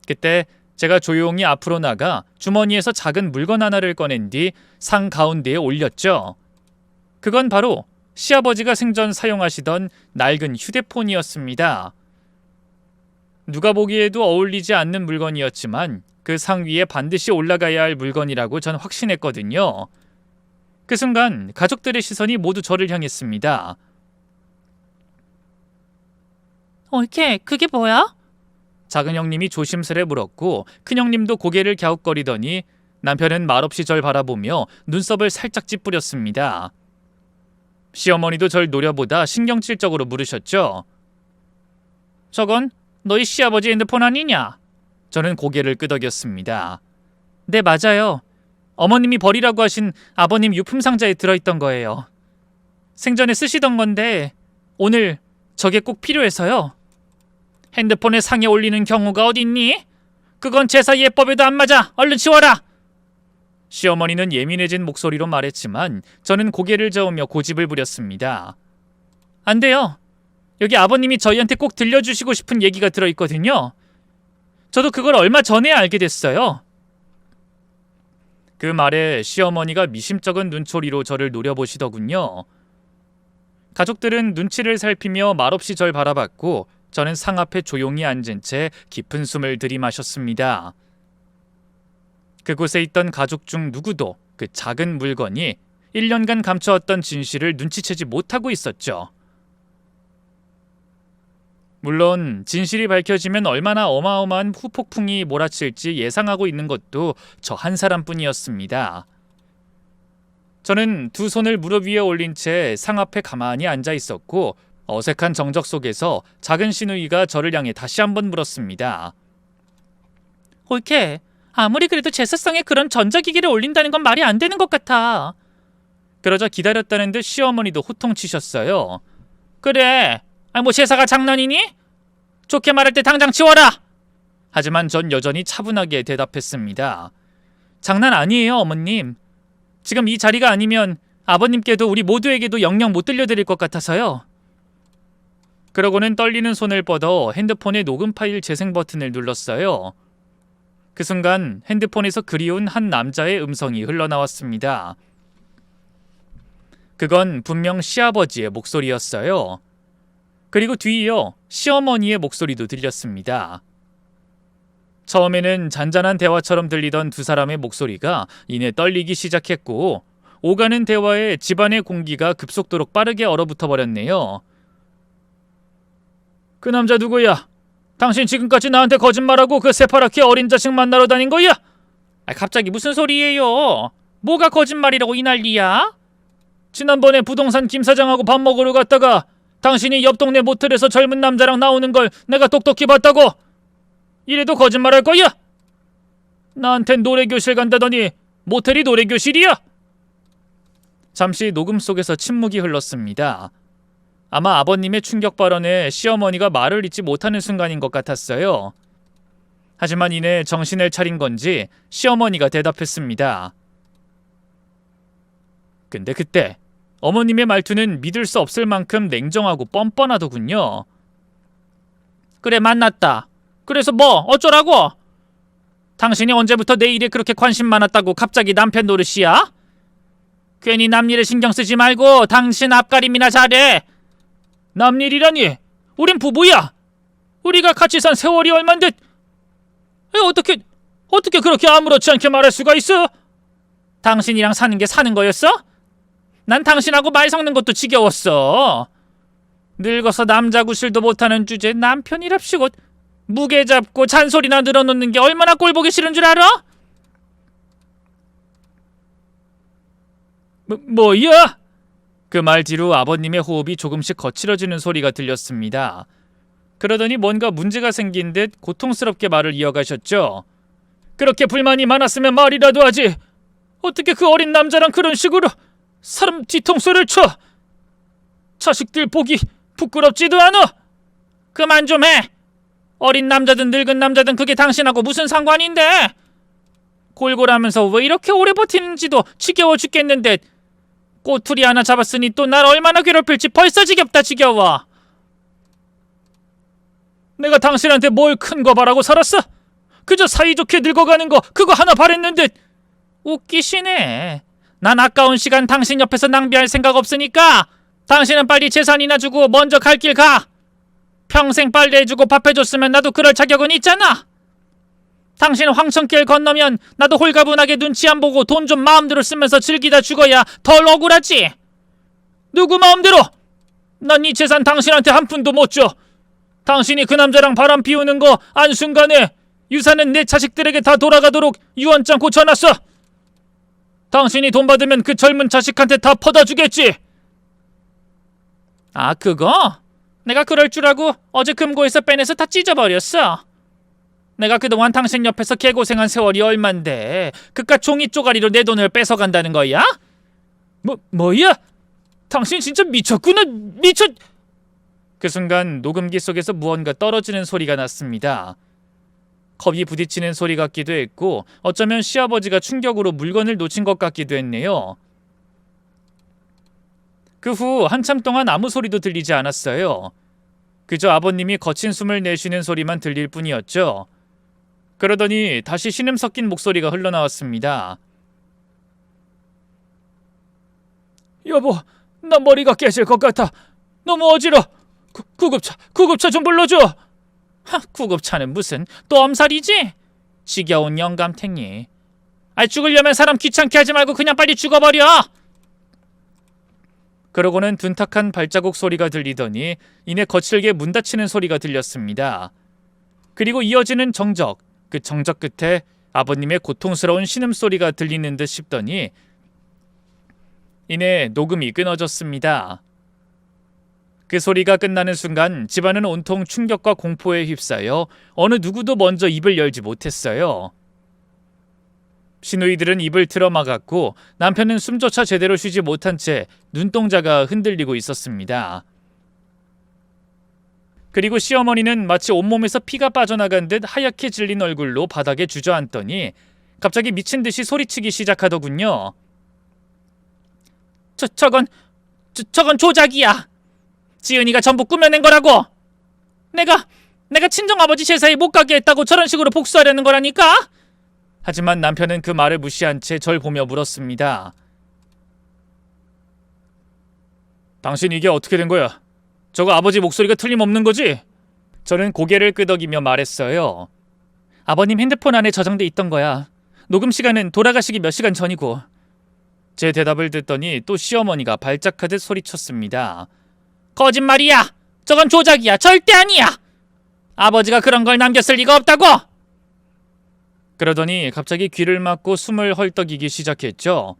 그때 제가 조용히 앞으로 나가 주머니에서 작은 물건 하나를 꺼낸 뒤 상 가운데에 올렸죠. 그건 바로 시아버지가 생전 사용하시던 낡은 휴대폰이었습니다. 누가 보기에도 어울리지 않는 물건이었지만 그 상 위에 반드시 올라가야 할 물건이라고 전 확신했거든요. 그 순간 가족들의 시선이 모두 저를 향했습니다. 옳게, 그게 뭐야? 작은 형님이 조심스레 물었고 큰형님도 고개를 갸웃거리더니 남편은 말없이 절 바라보며 눈썹을 살짝 찌푸렸습니다. 시어머니도 절 노려보다 신경질적으로 물으셨죠. 저건 너희 시아버지 핸드폰 아니냐? 저는 고개를 끄덕였습니다. 네, 맞아요. 어머님이 버리라고 하신 아버님 유품 상자에 들어있던 거예요. 생전에 쓰시던 건데 오늘 저게 꼭 필요해서요. 핸드폰에 상에 올리는 경우가 어딨니? 그건 제사 예법에도 안 맞아. 얼른 치워라. 시어머니는 예민해진 목소리로 말했지만 저는 고개를 저으며 고집을 부렸습니다. 안 돼요. 여기 아버님이 저희한테 꼭 들려주시고 싶은 얘기가 들어있거든요. 저도 그걸 얼마 전에 알게 됐어요. 그 말에 시어머니가 미심쩍은 눈초리로 저를 노려보시더군요. 가족들은 눈치를 살피며 말없이 절 바라봤고 저는 상 앞에 조용히 앉은 채 깊은 숨을 들이마셨습니다. 그곳에 있던 가족 중 누구도 그 작은 물건이 1년간 감춰왔던 진실을 눈치채지 못하고 있었죠. 물론 진실이 밝혀지면 얼마나 어마어마한 후폭풍이 몰아칠지 예상하고 있는 것도 저 한 사람뿐이었습니다. 저는 두 손을 무릎 위에 올린 채 상 앞에 가만히 앉아 있었고 어색한 정적 속에서 작은 시누이가 저를 향해 다시 한번 물었습니다. 옳게, 아무리 그래도 제사상에 그런 전자기기를 올린다는 건 말이 안 되는 것 같아. 그러자 기다렸다는 듯 시어머니도 호통치셨어요. 그래, 뭐 제사가 장난이니? 좋게 말할 때 당장 치워라. 하지만 전 여전히 차분하게 대답했습니다. 장난 아니에요, 어머님. 지금 이 자리가 아니면 아버님께도 우리 모두에게도 영영 못 들려드릴 것 같아서요. 그러고는 떨리는 손을 뻗어 핸드폰의 녹음 파일 재생 버튼을 눌렀어요. 그 순간 핸드폰에서 그리운 한 남자의 음성이 흘러나왔습니다. 그건 분명 시아버지의 목소리였어요. 그리고 뒤이어 시어머니의 목소리도 들렸습니다. 처음에는 잔잔한 대화처럼 들리던 두 사람의 목소리가 이내 떨리기 시작했고 오가는 대화에 집안의 공기가 급속도로 빠르게 얼어붙어 버렸네요. 그 남자 누구야? 당신 지금까지 나한테 거짓말하고 그 새파랗게 어린 자식 만나러 다닌 거야? 갑자기 무슨 소리예요? 뭐가 거짓말이라고 이 난리야? 지난번에 부동산 김 사장하고 밥 먹으러 갔다가 당신이 옆 동네 모텔에서 젊은 남자랑 나오는 걸 내가 똑똑히 봤다고. 이래도 거짓말할 거야? 나한텐 노래교실 간다더니 모텔이 노래교실이야? 잠시 녹음 속에서 침묵이 흘렀습니다. 아마 아버님의 충격 발언에 시어머니가 말을 잇지 못하는 순간인 것 같았어요. 하지만 이내 정신을 차린 건지 시어머니가 대답했습니다. 근데 그때 어머님의 말투는 믿을 수 없을 만큼 냉정하고 뻔뻔하더군요. 그래, 만났다. 그래서 뭐 어쩌라고? 당신이 언제부터 내 일에 그렇게 관심 많았다고 갑자기 남편 노릇이야? 괜히 남 일에 신경 쓰지 말고 당신 앞가림이나 잘해. 남일이라니? 우린 부부야. 우리가 같이 산 세월이 얼만데 어떻게 그렇게 아무렇지 않게 말할 수가 있어? 당신이랑 사는 게 사는 거였어? 난 당신하고 말 섞는 것도 지겨웠어. 늙어서 남자 구실도 못하는 주제에 남편이랍시고 무게 잡고 잔소리나 늘어놓는 게 얼마나 꼴보기 싫은 줄 알아? 뭐야? 그 말 뒤로 아버님의 호흡이 조금씩 거칠어지는 소리가 들렸습니다. 그러더니 뭔가 문제가 생긴 듯 고통스럽게 말을 이어가셨죠. 그렇게 불만이 많았으면 말이라도 하지. 어떻게 그 어린 남자랑 그런 식으로 사람 뒤통수를 쳐? 자식들 보기 부끄럽지도 않아? 그만 좀 해. 어린 남자든 늙은 남자든 그게 당신하고 무슨 상관인데? 골골하면서 왜 이렇게 오래 버티는지도 지겨워 죽겠는데 꼬투리 하나 잡았으니 또 날 얼마나 괴롭힐지 벌써 지겹다 지겨워. 내가 당신한테 뭘 큰 거 바라고 살았어? 그저 사이좋게 늙어가는 거 그거 하나 바랬는데. 웃기시네. 난 아까운 시간 당신 옆에서 낭비할 생각 없으니까 당신은 빨리 재산이나 주고 먼저 갈 길 가. 평생 빨래해주고 밥해줬으면 나도 그럴 자격은 있잖아. 당신은 황천길 건너면 나도 홀가분하게 눈치 안 보고 돈 좀 마음대로 쓰면서 즐기다 죽어야 덜 억울하지. 누구 마음대로? 난 이 재산 당신한테 한 푼도 못 줘. 당신이 그 남자랑 바람 피우는 거 한순간에 유산은 내 자식들에게 다 돌아가도록 유언장 고쳐놨어. 당신이 돈 받으면 그 젊은 자식한테 다 퍼다 주겠지. 아, 그거? 내가 그럴 줄 알고 어제 금고에서 빼내서 다 찢어버렸어. 내가 그동안 당신 옆에서 개고생한 세월이 얼만데 그깟 종이 쪼가리로 내 돈을 뺏어간다는 거야? 뭐야? 당신 진짜 미쳤구나. 그 순간 녹음기 속에서 무언가 떨어지는 소리가 났습니다. 컵이 부딪히는 소리 같기도 했고 어쩌면 시아버지가 충격으로 물건을 놓친 것 같기도 했네요. 그 후 한참 동안 아무 소리도 들리지 않았어요. 그저 아버님이 거친 숨을 내쉬는 소리만 들릴 뿐이었죠. 그러더니 다시 신음 섞인 목소리가 흘러나왔습니다. 여보, 나 머리가 깨질 것 같아. 너무 어지러. 구급차 좀 불러줘. 구급차는 무슨 또 엄살이지? 지겨운 영감탱이. 죽으려면 사람 귀찮게 하지 말고 그냥 빨리 죽어버려. 그러고는 둔탁한 발자국 소리가 들리더니 이내 거칠게 문 닫히는 소리가 들렸습니다. 그리고 이어지는 정적, 그 정적 끝에 아버님의 고통스러운 신음소리가 들리는 듯 싶더니 이내 녹음이 끊어졌습니다. 그 소리가 끝나는 순간 집안은 온통 충격과 공포에 휩싸여 어느 누구도 먼저 입을 열지 못했어요. 시누이들은 입을 틀어막았고 남편은 숨조차 제대로 쉬지 못한 채 눈동자가 흔들리고 있었습니다. 그리고 시어머니는 마치 온몸에서 피가 빠져나간 듯 하얗게 질린 얼굴로 바닥에 주저앉더니 갑자기 미친 듯이 소리치기 시작하더군요. 저건 조작이야. 지은이가 전부 꾸며낸 거라고. 내가 친정아버지 제사에 못 가게 했다고 저런 식으로 복수하려는 거라니까. 하지만 남편은 그 말을 무시한 채 절 보며 물었습니다. 당신 이게 어떻게 된 거야? 저거 아버지 목소리가 틀림없는 거지? 저는 고개를 끄덕이며 말했어요. 아버님 핸드폰 안에 저장돼 있던 거야. 녹음 시간은 돌아가시기 몇 시간 전이고. 제 대답을 듣더니 또 시어머니가 발작하듯 소리쳤습니다. 거짓말이야. 저건 조작이야. 절대 아니야. 아버지가 그런 걸 남겼을 리가 없다고. 그러더니 갑자기 귀를 막고 숨을 헐떡이기 시작했죠.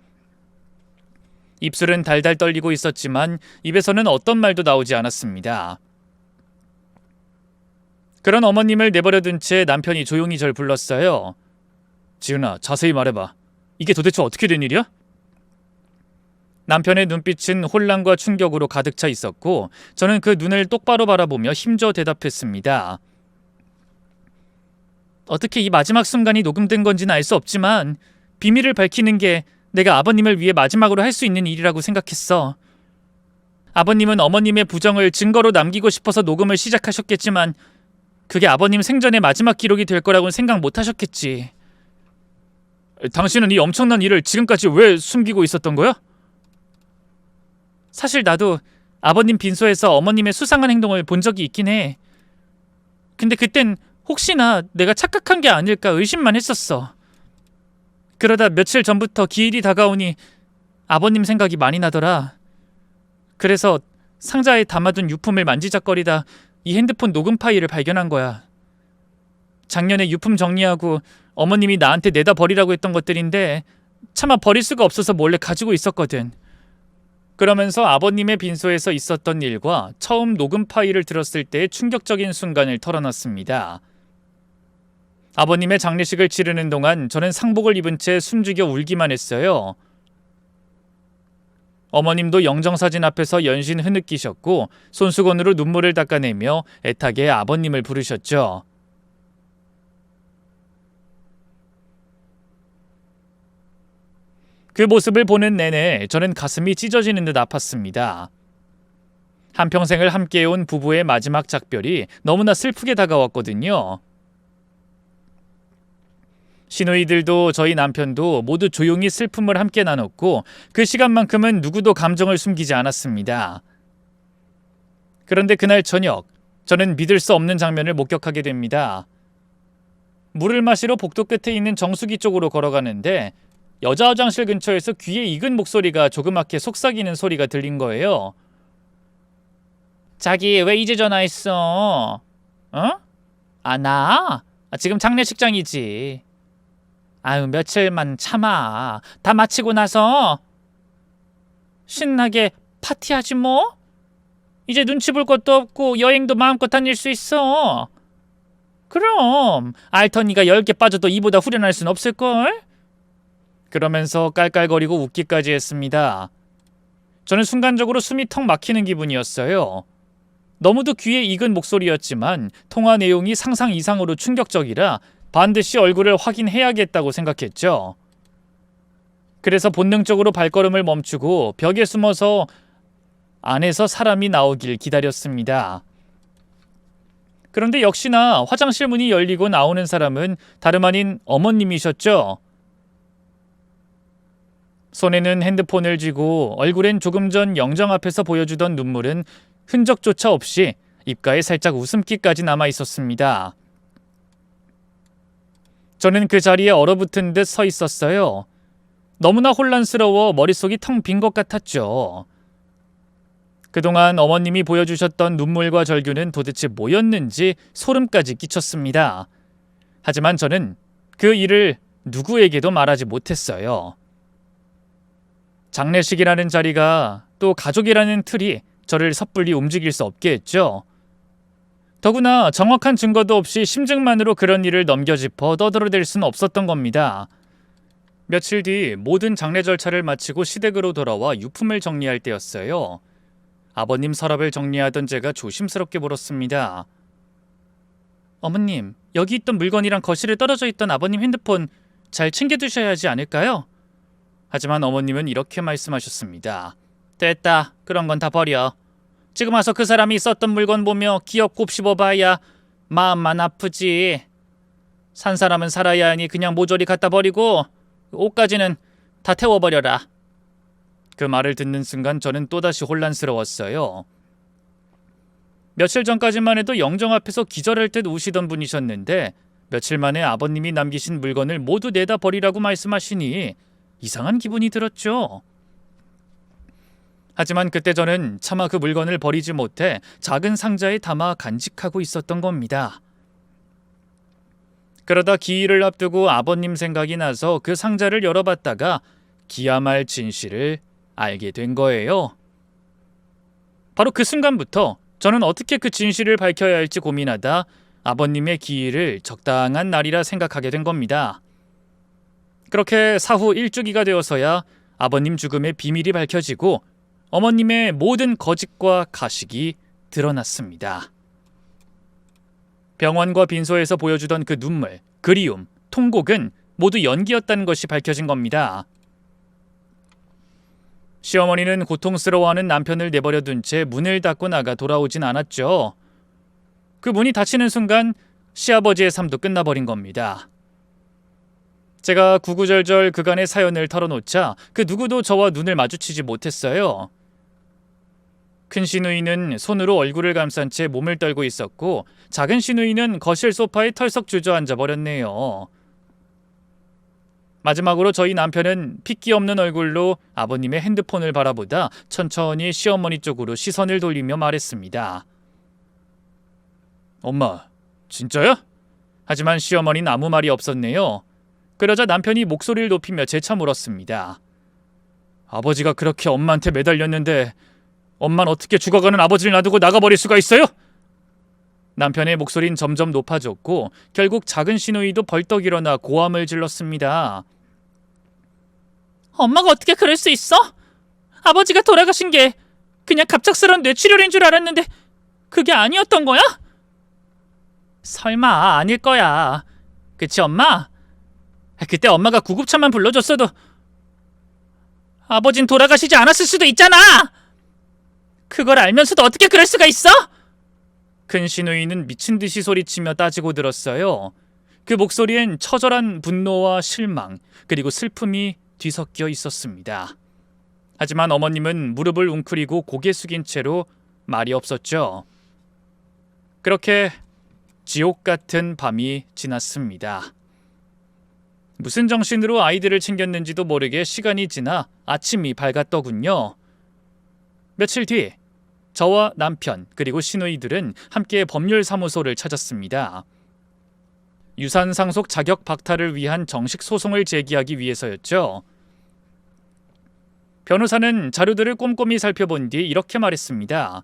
입술은 달달 떨리고 있었지만 입에서는 어떤 말도 나오지 않았습니다. 그런 어머님을 내버려둔 채 남편이 조용히 절 불렀어요. 지은아, 자세히 말해봐. 이게 도대체 어떻게 된 일이야? 남편의 눈빛은 혼란과 충격으로 가득 차 있었고 저는 그 눈을 똑바로 바라보며 힘줘 대답했습니다. 어떻게 이 마지막 순간이 녹음된 건지는 알 수 없지만 비밀을 밝히는 게 내가 아버님을 위해 마지막으로 할 수 있는 일이라고 생각했어. 아버님은 어머님의 부정을 증거로 남기고 싶어서 녹음을 시작하셨겠지만 그게 아버님 생전의 마지막 기록이 될 거라고는 생각 못 하셨겠지. 당신은 이 엄청난 일을 지금까지 왜 숨기고 있었던 거야? 사실 나도 아버님 빈소에서 어머님의 수상한 행동을 본 적이 있긴 해. 근데 그땐 혹시나 내가 착각한 게 아닐까 의심만 했었어. 그러다 며칠 전부터 기일이 다가오니 아버님 생각이 많이 나더라. 그래서 상자에 담아둔 유품을 만지작거리다 이 핸드폰 녹음 파일을 발견한 거야. 작년에 유품 정리하고 어머님이 나한테 내다 버리라고 했던 것들인데 차마 버릴 수가 없어서 몰래 가지고 있었거든. 그러면서 아버님의 빈소에서 있었던 일과 처음 녹음 파일을 들었을 때의 충격적인 순간을 털어놨습니다. 아버님의 장례식을 치르는 동안 저는 상복을 입은 채 숨죽여 울기만 했어요. 어머님도 영정사진 앞에서 연신 흐느끼셨고 손수건으로 눈물을 닦아내며 애타게 아버님을 부르셨죠. 그 모습을 보는 내내 저는 가슴이 찢어지는 듯 아팠습니다. 한평생을 함께해온 부부의 마지막 작별이 너무나 슬프게 다가왔거든요. 시누이들도 저희 남편도 모두 조용히 슬픔을 함께 나눴고 그 시간만큼은 누구도 감정을 숨기지 않았습니다. 그런데 그날 저녁, 저는 믿을 수 없는 장면을 목격하게 됩니다. 물을 마시러 복도 끝에 있는 정수기 쪽으로 걸어가는데 여자 화장실 근처에서 귀에 익은 목소리가 조그맣게 속삭이는 소리가 들린 거예요. 자기 왜 이제 전화했어? 어? 아, 나? 지금 장례식장이지. 아유, 며칠만 참아. 다 마치고 나서 신나게 파티하지 뭐? 이제 눈치 볼 것도 없고 여행도 마음껏 다닐 수 있어. 그럼 알턴이가 10개 빠져도 이보다 후련할 순 없을걸? 그러면서 깔깔거리고 웃기까지 했습니다. 저는 순간적으로 숨이 턱 막히는 기분이었어요. 너무도 귀에 익은 목소리였지만 통화 내용이 상상 이상으로 충격적이라 반드시 얼굴을 확인해야겠다고 생각했죠. 그래서 본능적으로 발걸음을 멈추고 벽에 숨어서 안에서 사람이 나오길 기다렸습니다. 그런데 역시나 화장실 문이 열리고 나오는 사람은 다름 아닌 어머님이셨죠. 손에는 핸드폰을 쥐고 얼굴엔 조금 전 영정 앞에서 보여주던 눈물은 흔적조차 없이 입가에 살짝 웃음기까지 남아 있었습니다. 저는 그 자리에 얼어붙은 듯 서 있었어요. 너무나 혼란스러워 머릿속이 텅 빈 것 같았죠. 그동안 어머님이 보여주셨던 눈물과 절규는 도대체 뭐였는지 소름까지 끼쳤습니다. 하지만 저는 그 일을 누구에게도 말하지 못했어요. 장례식이라는 자리가 또 가족이라는 틀이 저를 섣불리 움직일 수 없게 했죠. 더구나 정확한 증거도 없이 심증만으로 그런 일을 넘겨짚어 떠들어댈 수는 없었던 겁니다. 며칠 뒤 모든 장례 절차를 마치고 시댁으로 돌아와 유품을 정리할 때였어요. 아버님 서랍을 정리하던 제가 조심스럽게 물었습니다. 어머님, 여기 있던 물건이랑 거실에 떨어져 있던 아버님 핸드폰 잘 챙겨두셔야 하지 않을까요? 하지만 어머님은 이렇게 말씀하셨습니다. 됐다. 그런 건 다 버려. 지금 와서 그 사람이 썼던 물건 보며 기억 곱씹어봐야 마음만 아프지. 산 사람은 살아야 하니 그냥 모조리 갖다 버리고 옷까지는 다 태워버려라. 그 말을 듣는 순간 저는 또다시 혼란스러웠어요. 며칠 전까지만 해도 영정 앞에서 기절할 듯 우시던 분이셨는데 며칠 만에 아버님이 남기신 물건을 모두 내다 버리라고 말씀하시니 이상한 기분이 들었죠. 하지만 그때 저는 차마 그 물건을 버리지 못해 작은 상자에 담아 간직하고 있었던 겁니다. 그러다 기일을 앞두고 아버님 생각이 나서 그 상자를 열어봤다가 기야 말 진실을 알게 된 거예요. 바로 그 순간부터 저는 어떻게 그 진실을 밝혀야 할지 고민하다 아버님의 기일을 적당한 날이라 생각하게 된 겁니다. 그렇게 사후 일주기가 되어서야 아버님 죽음의 비밀이 밝혀지고 어머님의 모든 거짓과 가식이 드러났습니다. 병원과 빈소에서 보여주던 그 눈물, 그리움, 통곡은 모두 연기였다는 것이 밝혀진 겁니다. 시어머니는 고통스러워하는 남편을 내버려 둔 채 문을 닫고 나가 돌아오진 않았죠. 그 문이 닫히는 순간 시아버지의 삶도 끝나버린 겁니다. 제가 구구절절 그간의 사연을 털어놓자 그 누구도 저와 눈을 마주치지 못했어요. 큰 시누이는 손으로 얼굴을 감싼 채 몸을 떨고 있었고 작은 시누이는 거실 소파에 털썩 주저앉아 버렸네요. 마지막으로 저희 남편은 핏기 없는 얼굴로 아버님의 핸드폰을 바라보다 천천히 시어머니 쪽으로 시선을 돌리며 말했습니다. 엄마, 진짜야? 하지만 시어머니는 아무 말이 없었네요. 그러자 남편이 목소리를 높이며 재차 물었습니다. 아버지가 그렇게 엄마한테 매달렸는데 엄마는 어떻게 죽어가는 아버지를 놔두고 나가버릴 수가 있어요? 남편의 목소리는 점점 높아졌고 결국 작은 시누이도 벌떡 일어나 고함을 질렀습니다. 엄마가 어떻게 그럴 수 있어? 아버지가 돌아가신 게 그냥 갑작스러운 뇌출혈인 줄 알았는데 그게 아니었던 거야? 설마 아닐 거야. 그치 엄마? 그때 엄마가 구급차만 불러줬어도 아버진 돌아가시지 않았을 수도 있잖아. 그걸 알면서도 어떻게 그럴 수가 있어? 큰 시누이는 미친 듯이 소리치며 따지고 들었어요. 그 목소리엔 처절한 분노와 실망 그리고 슬픔이 뒤섞여 있었습니다. 하지만 어머님은 무릎을 웅크리고 고개 숙인 채로 말이 없었죠. 그렇게 지옥 같은 밤이 지났습니다. 무슨 정신으로 아이들을 챙겼는지도 모르게 시간이 지나 아침이 밝았더군요. 며칠 뒤 저와 남편 그리고 시누이들은 함께 법률사무소를 찾았습니다. 유산 상속 자격 박탈을 위한 정식 소송을 제기하기 위해서였죠. 변호사는 자료들을 꼼꼼히 살펴본 뒤 이렇게 말했습니다.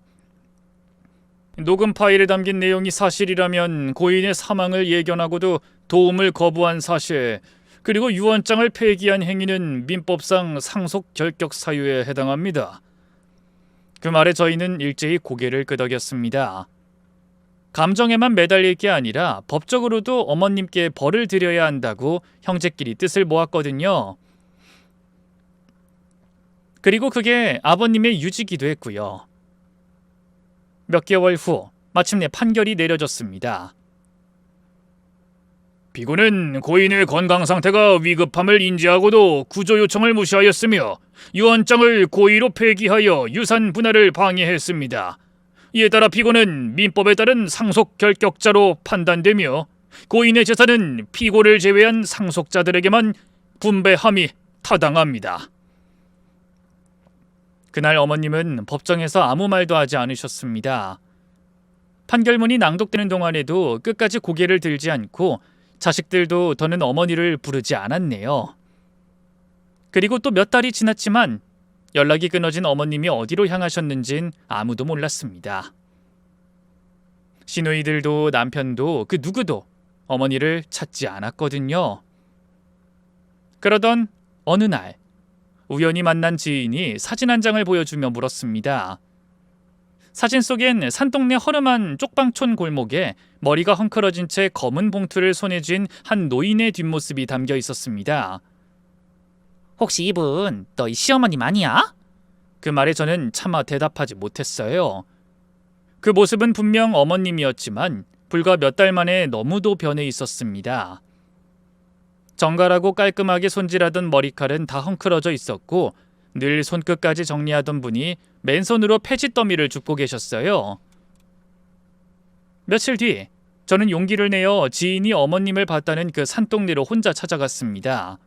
녹음 파일에 담긴 내용이 사실이라면 고인의 사망을 예견하고도 도움을 거부한 사실, 그리고 유언장을 폐기한 행위는 민법상 상속 결격 사유에 해당합니다. 그 말에 저희는 일제히 고개를 끄덕였습니다. 감정에만 매달릴 게 아니라 법적으로도 어머님께 벌을 드려야 한다고 형제끼리 뜻을 모았거든요. 그리고 그게 아버님의 유지기도 했고요. 몇 개월 후 마침내 판결이 내려졌습니다. 피고는 고인의 건강 상태가 위급함을 인지하고도 구조 요청을 무시하였으며 유언장을 고의로 폐기하여 유산 분할을 방해했습니다. 이에 따라 피고는 민법에 따른 상속 결격자로 판단되며 고인의 재산은 피고를 제외한 상속자들에게만 분배함이 타당합니다. 그날 어머님은 법정에서 아무 말도 하지 않으셨습니다. 판결문이 낭독되는 동안에도 끝까지 고개를 들지 않고 자식들도 더는 어머니를 부르지 않았네요. 그리고 또 몇 달이 지났지만 연락이 끊어진 어머님이 어디로 향하셨는진 아무도 몰랐습니다. 시누이들도 남편도 그 누구도 어머니를 찾지 않았거든요. 그러던 어느 날 우연히 만난 지인이 사진 한 장을 보여주며 물었습니다. 사진 속엔 산동네 허름한 쪽방촌 골목에 머리가 헝클어진 채 검은 봉투를 손에 쥔 한 노인의 뒷모습이 담겨 있었습니다. 혹시 이분 너희 시어머님 아니야? 그 말에 저는 차마 대답하지 못했어요. 그 모습은 분명 어머님이었지만 불과 몇 달 만에 너무도 변해 있었습니다. 정갈하고 깔끔하게 손질하던 머리칼은 다 헝클어져 있었고 늘 손끝까지 정리하던 분이 맨손으로 폐지 더미를 줍고 계셨어요. 며칠 뒤 저는 용기를 내어 지인이 어머님을 봤다는 그 산동네로 혼자 찾아갔습니다.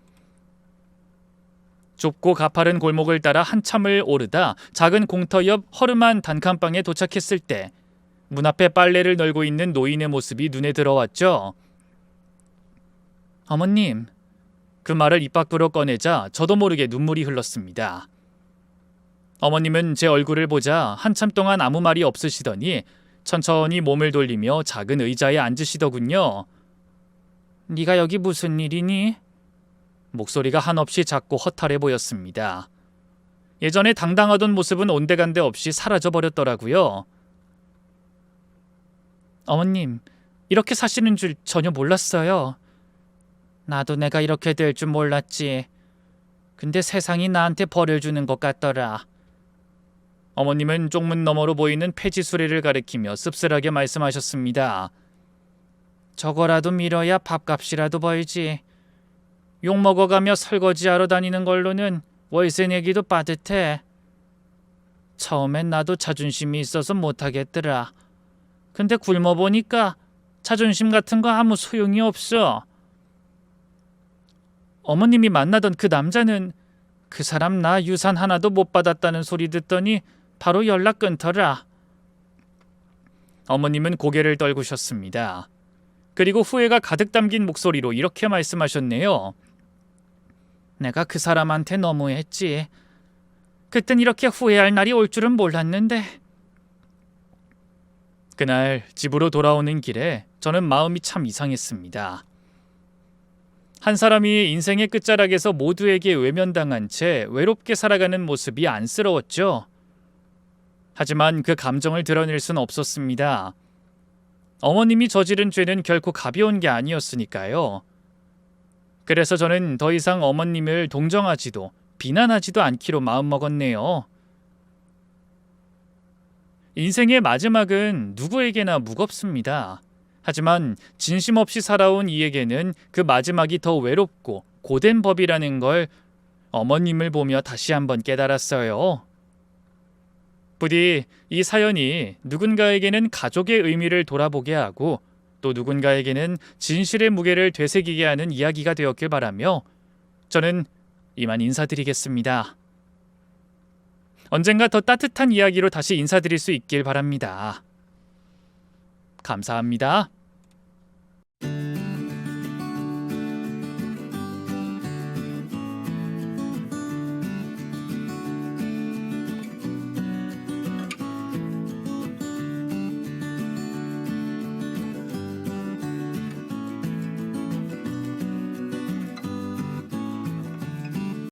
좁고 가파른 골목을 따라 한참을 오르다 작은 공터 옆 허름한 단칸방에 도착했을 때 문 앞에 빨래를 널고 있는 노인의 모습이 눈에 들어왔죠. 어머님, 그 말을 입 밖으로 꺼내자 저도 모르게 눈물이 흘렀습니다. 어머님은 제 얼굴을 보자 한참 동안 아무 말이 없으시더니 천천히 몸을 돌리며 작은 의자에 앉으시더군요. 네가 여기 무슨 일이니? 목소리가 한없이 작고 허탈해 보였습니다. 예전에 당당하던 모습은 온데간데 없이 사라져버렸더라고요. 어머님, 이렇게 사시는 줄 전혀 몰랐어요. 나도 내가 이렇게 될 줄 몰랐지. 근데 세상이 나한테 벌을 주는 것 같더라. 어머님은 쪽문 너머로 보이는 폐지 수레를 가리키며 씁쓸하게 말씀하셨습니다. 저거라도 밀어야 밥값이라도 벌지. 욕 먹어가며 설거지하러 다니는 걸로는 월세 내기도 빠듯해. 처음엔 나도 자존심이 있어서 못하겠더라. 근데 굶어보니까 자존심 같은 거 아무 소용이 없어. 어머님이 만나던 그 남자는 그 사람 나 유산 하나도 못 받았다는 소리 듣더니 바로 연락 끊더라. 어머님은 고개를 떨구셨습니다. 그리고 후회가 가득 담긴 목소리로 이렇게 말씀하셨네요. 내가 그 사람한테 너무했지. 그땐 이렇게 후회할 날이 올 줄은 몰랐는데. 그날 집으로 돌아오는 길에 저는 마음이 참 이상했습니다. 한 사람이 인생의 끝자락에서 모두에게 외면당한 채 외롭게 살아가는 모습이 안쓰러웠죠. 하지만 그 감정을 드러낼 순 없었습니다. 어머님이 저지른 죄는 결코 가벼운 게 아니었으니까요. 그래서 저는 더 이상 어머님을 동정하지도 비난하지도 않기로 마음먹었네요. 인생의 마지막은 누구에게나 무겁습니다. 하지만 진심 없이 살아온 이에게는 그 마지막이 더 외롭고 고된 법이라는 걸 어머님을 보며 다시 한번 깨달았어요. 부디 이 사연이 누군가에게는 가족의 의미를 돌아보게 하고 또 누군가에게는 진실의 무게를 되새기게 하는 이야기가 되었길 바라며 저는 이만 인사드리겠습니다. 언젠가 더 따뜻한 이야기로 다시 인사드릴 수 있길 바랍니다. 감사합니다.